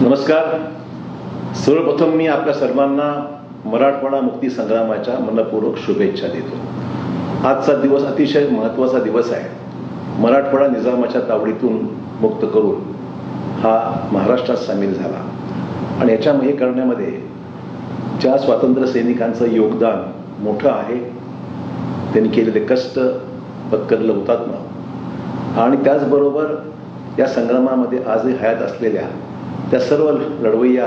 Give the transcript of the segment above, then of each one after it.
नमस्कार. सर्वप्रथम मी आपल्या सर्वांना मराठवाडा मुक्ती संग्रामाच्या मनपूर्वक शुभेच्छा देतो. आजचा दिवस अतिशय महत्त्वाचा दिवस आहे. मराठवाडा निजामाच्या तावडीतून मुक्त करून हा महाराष्ट्रात सामील झाला आणि याच्यामध्ये करण्यामध्ये ज्या स्वातंत्र्य सैनिकांचं योगदान मोठं आहे, त्यांनी केलेले कष्ट, पत्करलेलं हुतात्मा आणि त्याचबरोबर या संग्रामामध्ये आजही हयात असलेल्या त्या सर्व लढवय्या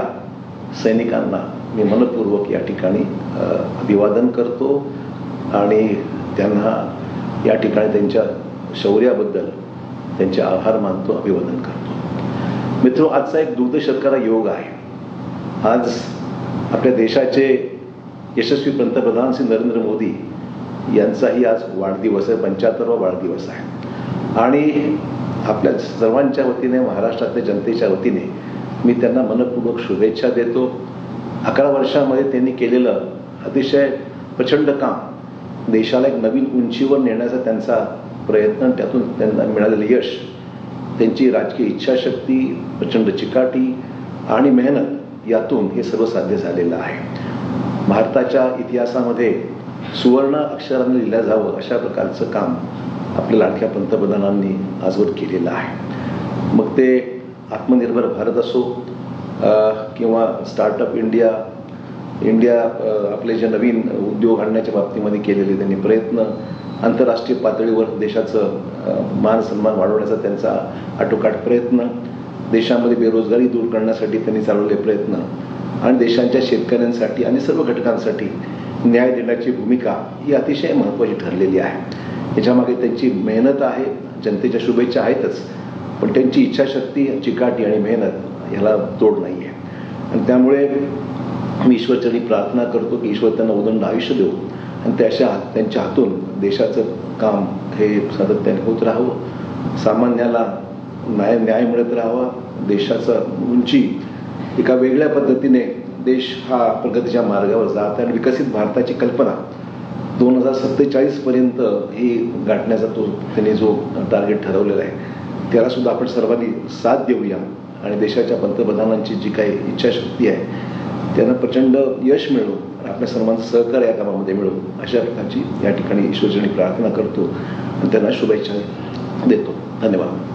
सैनिकांना मी मनपूर्वक या ठिकाणी अभिवादन करतो आणि त्यांना या ठिकाणी त्यांच्या शौर्याबद्दल त्यांचे आभार मानतो, अभिवादन करतो. मित्रो, आजचा एक दुग्धशर्करा योग आहे. आज आपल्या देशाचे यशस्वी पंतप्रधान श्री नरेंद्र मोदी यांचाही आज वाढदिवस आहे, 75वा वाढदिवस आहे आणि आपल्या सर्वांच्या वतीने, महाराष्ट्रातल्या जनतेच्या वतीने मी त्यांना मनपूर्वक शुभेच्छा देतो. 11 वर्षांमध्ये त्यांनी केलेलं अतिशय प्रचंड काम, देशाला एक नवीन उंचीवर नेण्याचा त्यांचा प्रयत्न, त्यातून त्यांना मिळालेलं यश, त्यांची राजकीय इच्छाशक्ती, प्रचंड चिकाटी आणि मेहनत, यातून हे सर्व साध्य झालेलं आहे. भारताच्या इतिहासामध्ये सुवर्ण अक्षरांनी लिहिलं जावं अशा प्रकारचं काम आपल्या लाडक्या पंतप्रधानांनी आजवर केलेलं आहे. मग ते आत्मनिर्भर भारत असो किंवा स्टार्टअप इंडिया आपले जे नवीन उद्योग आणण्याच्या बाबतीमध्ये केलेले त्यांनी प्रयत्न, आंतरराष्ट्रीय पातळीवर देशाचं मान सन्मान वाढवण्याचा त्यांचा आटोकाट प्रयत्न, देशामध्ये बेरोजगारी दूर करण्यासाठी त्यांनी चालवलेले प्रयत्न आणि देशांच्या शेतकऱ्यांसाठी आणि सर्व घटकांसाठी न्याय देण्याची भूमिका ही अतिशय महत्त्वाची ठरलेली आहे. याच्यामागे त्यांची मेहनत आहे, जनतेच्या शुभेच्छा आहेतच, पण त्यांची इच्छाशक्ती, चिकाटी आणि मेहनत ह्याला तोड नाही आहे. आणि त्यामुळे मी ईश्वरचरणी प्रार्थना करतो की ईश्वर त्यांना उदंड आयुष्य देऊ आणि त्यांच्या हातून देशाचं काम हे सातत्याने होत राहावं, सामान्याला न्याय मिळत राहावा, देशाचं उंची एका वेगळ्या पद्धतीने देश हा प्रगतीच्या मार्गावर जात आहे आणि विकसित भारताची कल्पना 2047 पर्यंत ही गाठण्याचा त्यांनी जो टार्गेट ठरवलेला आहे, त्याला सुद्धा आपण सर्वांनी साथ देऊया आणि देशाच्या पंतप्रधानांची जी काही इच्छाशक्ती आहे त्यांना प्रचंड यश मिळो आणि आपल्या सर्वांचं सहकार्य या कामामध्ये मिळो, अशा प्रकारची या ठिकाणी ईश्वरचरणी प्रार्थना करतो आणि त्यांना शुभेच्छा देतो. धन्यवाद.